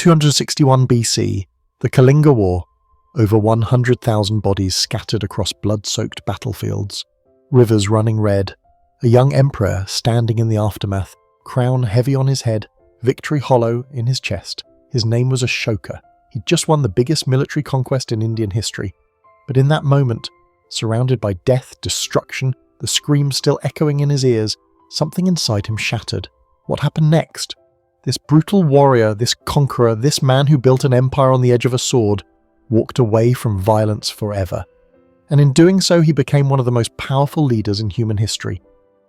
261 BC, the Kalinga War, over 100,000 bodies scattered across blood-soaked battlefields, rivers running red, a young emperor standing in the aftermath, crown heavy on his head, victory hollow in his chest. His name was Ashoka. He'd just won the biggest military conquest in Indian history. But in that moment, surrounded by death, destruction, the screams still echoing in his ears, something inside him shattered. What happened next? This brutal warrior, this conqueror, this man who built an empire on the edge of a sword, walked away from violence forever. And in doing so, he became one of the most powerful leaders in human history.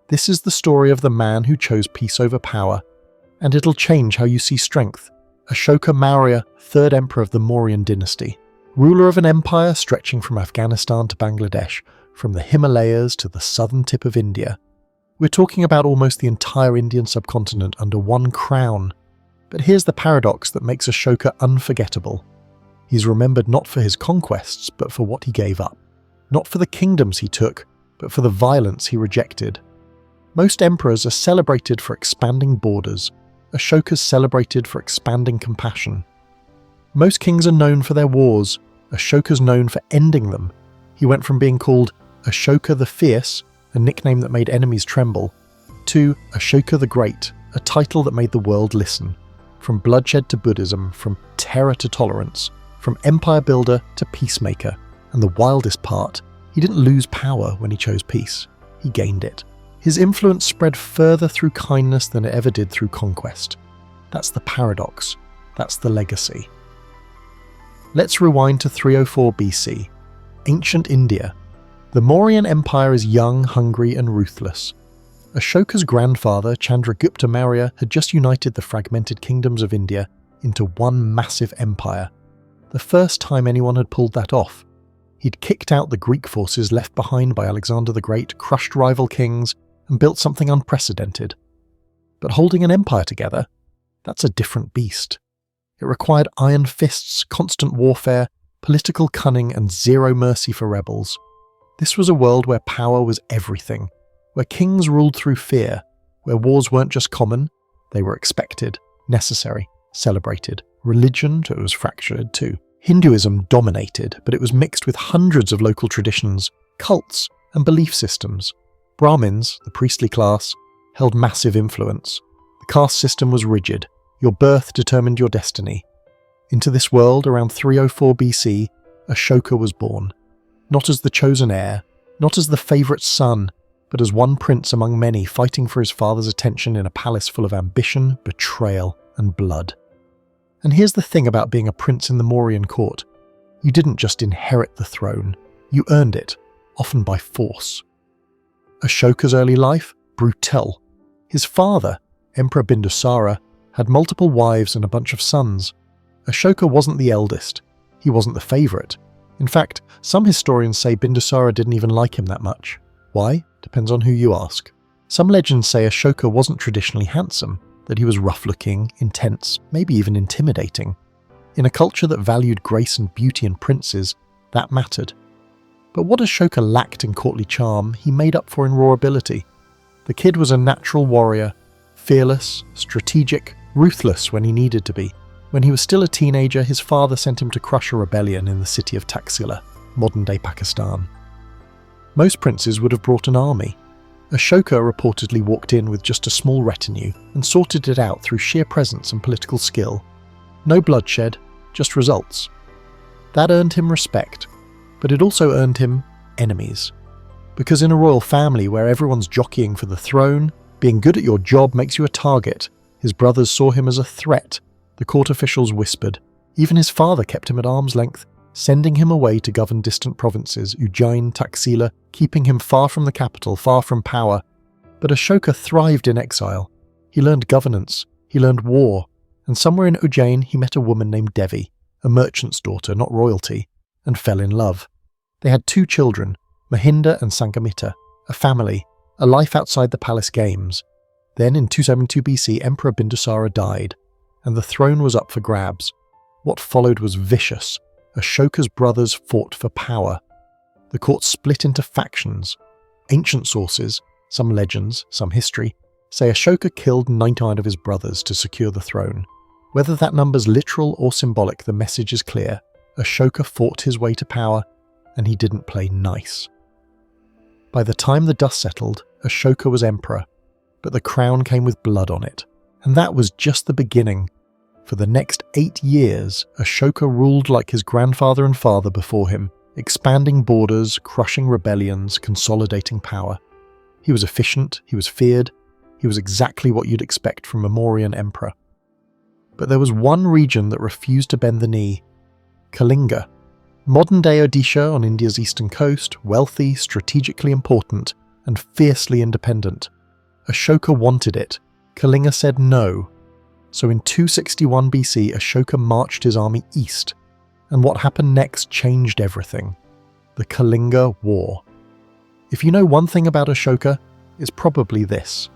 This is the story of the man who chose peace over power, and it'll change how you see strength. Ashoka Maurya, third emperor of the Mauryan dynasty, ruler of an empire stretching from Afghanistan to Bangladesh, from the Himalayas to the southern tip of India. We're talking about almost the entire Indian subcontinent under one crown. But here's the paradox that makes Ashoka unforgettable. He's remembered not for his conquests, but for what he gave up. Not for the kingdoms he took, but for the violence he rejected. Most emperors are celebrated for expanding borders. Ashoka's celebrated for expanding compassion. Most kings are known for their wars. Ashoka's known for ending them. He went from being called Ashoka the Fierce, a nickname that made enemies tremble, to Ashoka the Great, a title that made the world listen. From bloodshed to Buddhism, from terror to tolerance, from empire builder to peacemaker. And the wildest part, he didn't lose power when he chose peace. He gained it. His influence spread further through kindness than it ever did through conquest. That's the paradox. That's the legacy. Let's rewind to 304 BC. Ancient India. The Mauryan Empire is young, hungry, and ruthless. Ashoka's grandfather, Chandragupta Maurya, had just united the fragmented kingdoms of India into one massive empire. The first time anyone had pulled that off. He'd kicked out the Greek forces left behind by Alexander the Great, crushed rival kings, and built something unprecedented. But holding an empire together, that's a different beast. It required iron fists, constant warfare, political cunning, and zero mercy for rebels. This was a world where power was everything, where kings ruled through fear, where wars weren't just common, they were expected, necessary, celebrated. Religion was fractured too. Hinduism dominated, but it was mixed with hundreds of local traditions, cults, and belief systems. Brahmins, the priestly class, held massive influence. The caste system was rigid. Your birth determined your destiny. Into this world, around 304 BC, Ashoka was born. Not as the chosen heir, not as the favourite son, but as one prince among many fighting for his father's attention in a palace full of ambition, betrayal, and blood. And here's the thing about being a prince in the Mauryan court. You didn't just inherit the throne, you earned it, often by force. Ashoka's early life? Brutal. His father, Emperor Bindusara, had multiple wives and a bunch of sons. Ashoka wasn't the eldest. He wasn't the favourite. In fact, some historians say Bindusara didn't even like him that much. Why? Depends on who you ask. Some legends say Ashoka wasn't traditionally handsome, that he was rough-looking, intense, maybe even intimidating. In a culture that valued grace and beauty in princes, that mattered. But what Ashoka lacked in courtly charm, he made up for in raw ability. The kid was a natural warrior, fearless, strategic, ruthless when he needed to be. When he was still a teenager, his father sent him to crush a rebellion in the city of Taxila, modern-day Pakistan. Most princes would have brought an army. Ashoka reportedly walked in with just a small retinue and sorted it out through sheer presence and political skill. No bloodshed, just results. That earned him respect, but it also earned him enemies. Because in a royal family where everyone's jockeying for the throne, being good at your job makes you a target. His brothers saw him as a threat. The court officials whispered. Even his father kept him at arm's length, sending him away to govern distant provinces, Ujjain, Taxila, keeping him far from the capital, far from power. But Ashoka thrived in exile. He learned governance, he learned war, and somewhere in Ujjain he met a woman named Devi, a merchant's daughter, not royalty, and fell in love. They had 2 children, Mahinda and Sangamita, a family, a life outside the palace games. Then in 272 BC, Emperor Bindusara died, and the throne was up for grabs. What followed was vicious. Ashoka's brothers fought for power. The court split into factions. Ancient sources, some legends, some history, say Ashoka killed 99 of his brothers to secure the throne. Whether that number's literal or symbolic, the message is clear. Ashoka fought his way to power, and he didn't play nice. By the time the dust settled, Ashoka was emperor, but the crown came with blood on it. And that was just the beginning. For the next 8 years, Ashoka ruled like his grandfather and father before him, expanding borders, crushing rebellions, consolidating power. He was efficient, he was feared, he was exactly what you'd expect from a Mauryan emperor. But there was one region that refused to bend the knee: Kalinga. Modern-day Odisha on India's eastern coast, wealthy, strategically important, and fiercely independent. Ashoka wanted it. Kalinga said no. So in 261 BC, Ashoka marched his army east, and what happened next changed everything. The Kalinga War. If you know one thing about Ashoka, it's probably this.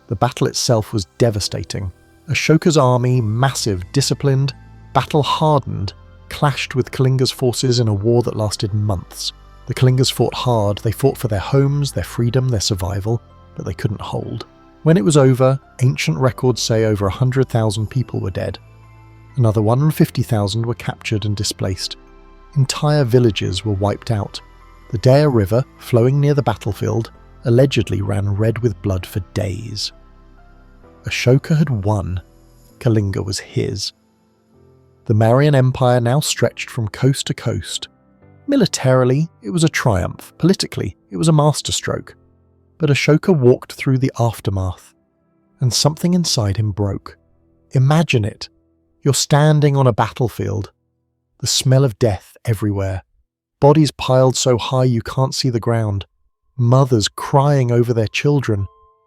The battle itself was devastating. Ashoka's army, massive, disciplined, battle-hardened, clashed with Kalinga's forces in a war that lasted months. The Kalingas fought hard, they fought for their homes, their freedom, their survival, but they couldn't hold. When it was over, ancient records say over 100,000 people were dead. Another 150,000 were captured and displaced. Entire villages were wiped out. The Daya River, flowing near the battlefield, allegedly ran red with blood for days. Ashoka had won. Kalinga was his. The Mauryan Empire now stretched from coast to coast. Militarily, it was a triumph. Politically, it was a masterstroke. But Ashoka walked through the aftermath, and something inside him broke. Imagine it. You're standing on a battlefield. The smell of death everywhere. Bodies piled so high you can't see the ground. Mothers crying over their children.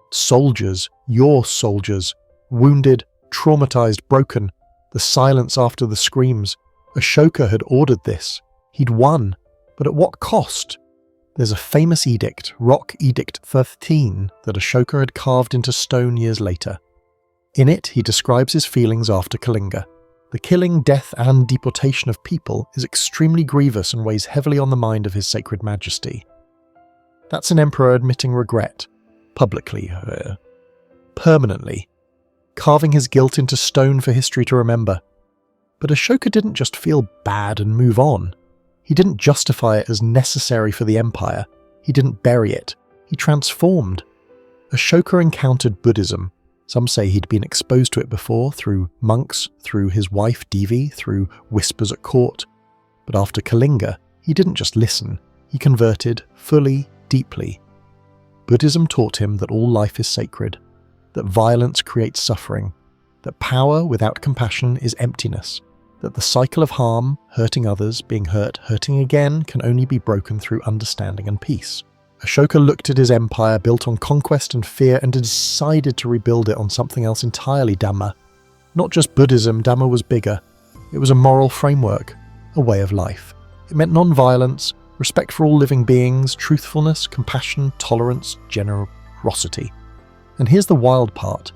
Soldiers, your soldiers, wounded, traumatized, broken. The silence after the screams. Ashoka had ordered this. He'd won. But at what cost? There's a famous edict, Rock Edict 13, that Ashoka had carved into stone years later. In it, he describes his feelings after Kalinga. The killing, death, and deportation of people is extremely grievous and weighs heavily on the mind of His Sacred Majesty. That's an emperor admitting regret, publicly, permanently, carving his guilt into stone for history to remember. But Ashoka didn't just feel bad and move on. He didn't justify it as necessary for the empire. He didn't bury it. He transformed. Ashoka encountered Buddhism. Some say he'd been exposed to it before, through monks, through his wife Devi, through whispers at court. But after Kalinga, he didn't just listen. He converted, fully, deeply. Buddhism taught him that all life is sacred, that violence creates suffering, that power without compassion is emptiness, that the cycle of harm, hurting others, being hurt, hurting again, can only be broken through understanding and peace. Ashoka looked at his empire built on conquest and fear and decided to rebuild it on something else entirely: Dhamma. Not just Buddhism, Dhamma was bigger. It was a moral framework, a way of life. It meant non-violence, respect for all living beings, truthfulness, compassion, tolerance, generosity. And here's the wild part.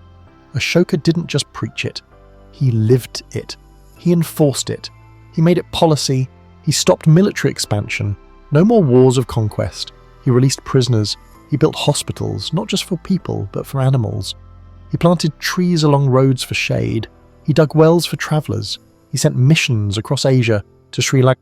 Ashoka didn't just preach it. He lived it. He enforced it. He made it policy. He stopped military expansion. No more wars of conquest. He released prisoners. He built hospitals, not just for people, but for animals. He planted trees along roads for shade. He dug wells for travellers. He sent missions across Asia, to Sri Lanka,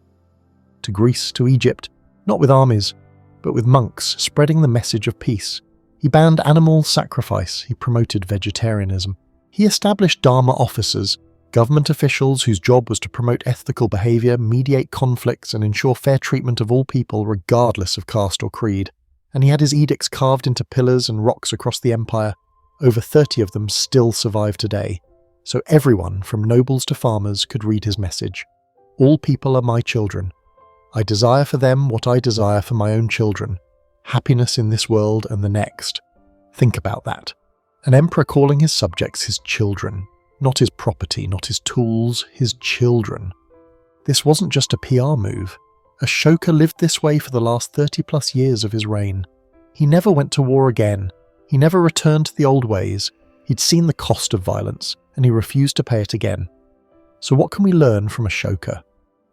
to Greece, to Egypt, not with armies, but with monks spreading the message of peace. He banned animal sacrifice. He promoted vegetarianism. He established Dharma officers, government officials whose job was to promote ethical behaviour, mediate conflicts, and ensure fair treatment of all people regardless of caste or creed. And he had his edicts carved into pillars and rocks across the empire. Over 30 of them still survive today. So everyone, from nobles to farmers, could read his message. All people are my children. I desire for them what I desire for my own children. Happiness in this world and the next. Think about that. An emperor calling his subjects his children. Not his property, not his tools, his children. This wasn't just a PR move. Ashoka lived this way for the last 30 plus years of his reign. He never went to war again. He never returned to the old ways. He'd seen the cost of violence, and he refused to pay it again. So what can we learn from Ashoka?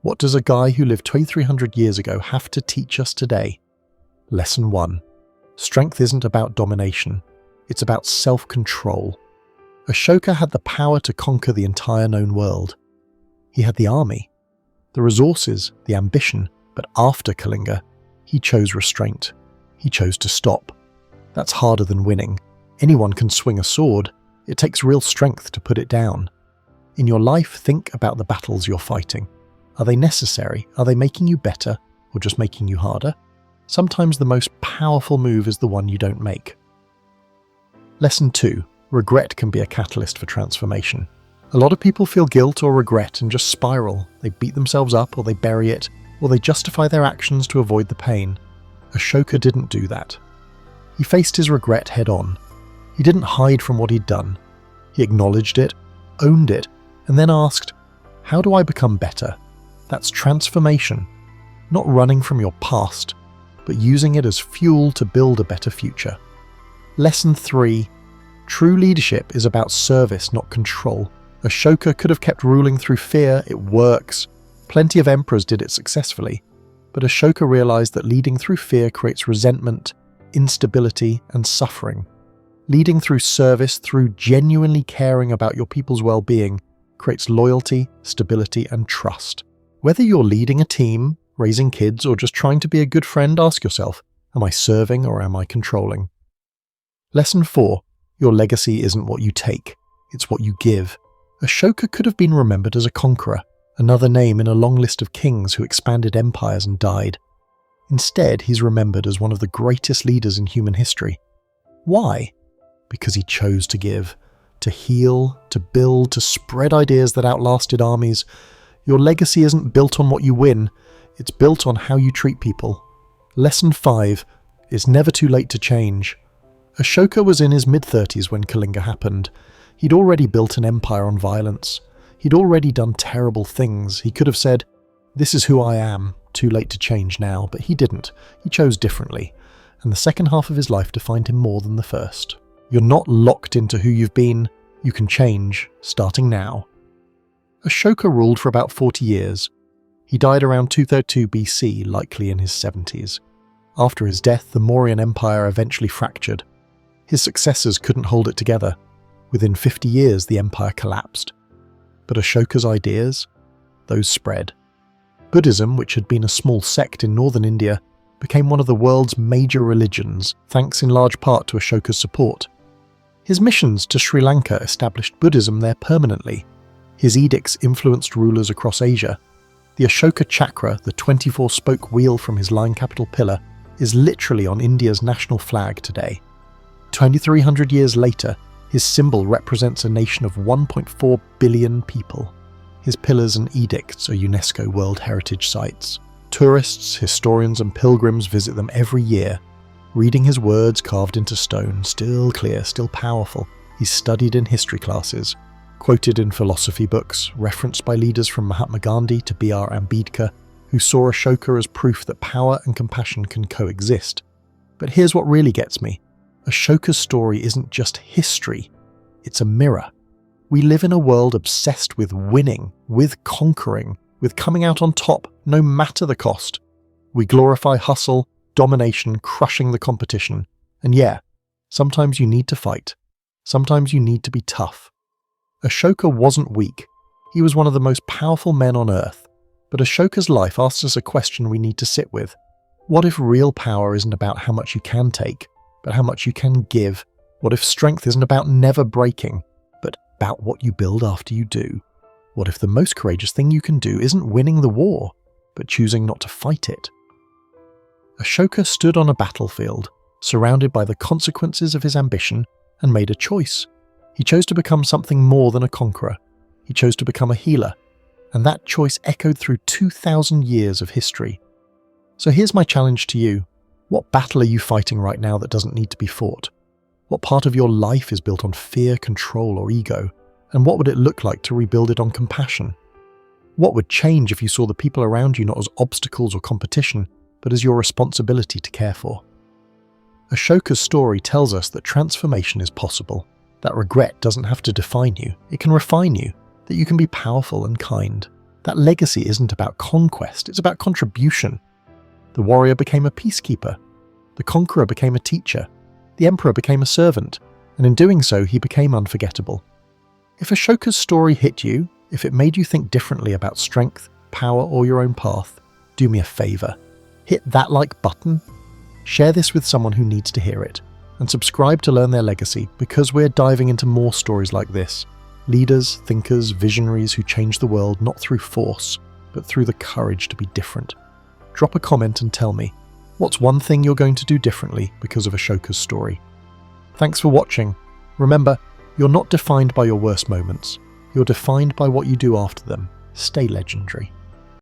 What does a guy who lived 2,300 years ago have to teach us today? Lesson 1. Strength isn't about domination. It's about self-control. Ashoka had the power to conquer the entire known world. He had the army, the resources, the ambition, but after Kalinga, he chose restraint. He chose to stop. That's harder than winning. Anyone can swing a sword. It takes real strength to put it down. In your life, think about the battles you're fighting. Are they necessary? Are they making you better, or just making you harder? Sometimes the most powerful move is the one you don't make. Lesson 2. Regret can be a catalyst for transformation. A lot of people feel guilt or regret and just spiral. They beat themselves up, or they bury it, or they justify their actions to avoid the pain. Ashoka didn't do that. He faced his regret head-on. He didn't hide from what he'd done. He acknowledged it, owned it, and then asked, how do I become better? That's transformation. Not running from your past, but using it as fuel to build a better future. Lesson 3. True leadership is about service, not control. Ashoka could have kept ruling through fear. It works. Plenty of emperors did it successfully. But Ashoka realized that leading through fear creates resentment, instability, and suffering. Leading through service, through genuinely caring about your people's well-being, creates loyalty, stability, and trust. Whether you're leading a team, raising kids, or just trying to be a good friend, ask yourself, am I serving or am I controlling? Lesson 4. Your legacy isn't what you take, it's what you give. Ashoka could have been remembered as a conqueror, another name in a long list of kings who expanded empires and died. Instead, he's remembered as one of the greatest leaders in human history. Why? Because he chose to give, to heal, to build, to spread ideas that outlasted armies. Your legacy isn't built on what you win, it's built on how you treat people. Lesson 5. It's never too late to change. Ashoka was in his mid-30s when Kalinga happened. He'd already built an empire on violence. He'd already done terrible things. He could have said, this is who I am, too late to change now, but he didn't. He chose differently, and the second half of his life defined him more than the first. You're not locked into who you've been. You can change, starting now. Ashoka ruled for about 40 years. He died around 232 BC, likely in his 70s. After his death, the Mauryan Empire eventually fractured. His successors couldn't hold it together. Within 50 years, the empire collapsed. But Ashoka's ideas, those spread. Buddhism, which had been a small sect in northern India, became one of the world's major religions, thanks in large part to Ashoka's support. His missions to Sri Lanka established Buddhism there permanently. His edicts influenced rulers across Asia. The Ashoka Chakra, the 24-spoke wheel from his lion capital pillar, is literally on India's national flag today. 2,300 years later, his symbol represents a nation of 1.4 billion people. His pillars and edicts are UNESCO World Heritage Sites. Tourists, historians and pilgrims visit them every year, reading his words carved into stone, still clear, still powerful. He's studied in history classes, quoted in philosophy books, referenced by leaders from Mahatma Gandhi to B.R. Ambedkar, who saw Ashoka as proof that power and compassion can coexist. But here's what really gets me. Ashoka's story isn't just history, it's a mirror. We live in a world obsessed with winning, with conquering, with coming out on top, no matter the cost. We glorify hustle, domination, crushing the competition. And yeah, sometimes you need to fight. Sometimes you need to be tough. Ashoka wasn't weak. He was one of the most powerful men on earth. But Ashoka's life asks us a question we need to sit with. What if real power isn't about how much you can take, but how much you can give? What if strength isn't about never breaking, but about what you build after you do? What if the most courageous thing you can do isn't winning the war, but choosing not to fight it? Ashoka stood on a battlefield, surrounded by the consequences of his ambition, and made a choice. He chose to become something more than a conqueror. He chose to become a healer, and that choice echoed through 2,000 years of history. So here's my challenge to you. What battle are you fighting right now that doesn't need to be fought? What part of your life is built on fear, control, or ego? And what would it look like to rebuild it on compassion? What would change if you saw the people around you not as obstacles or competition, but as your responsibility to care for? Ashoka's story tells us that transformation is possible, that regret doesn't have to define you, it can refine you, that you can be powerful and kind. That legacy isn't about conquest, it's about contribution. The warrior became a peacekeeper, the conqueror became a teacher, the emperor became a servant, and in doing so he became unforgettable. If Ashoka's story hit you, if it made you think differently about strength, power, or your own path, do me a favor. Hit that like button, share this with someone who needs to hear it, and subscribe to learn their legacy, because we're diving into more stories like this. Leaders, thinkers, visionaries who change the world not through force, but through the courage to be different. Drop a comment and tell me, what's one thing you're going to do differently because of Ashoka's story? Thanks for watching. Remember, you're not defined by your worst moments. You're defined by what you do after them. Stay legendary.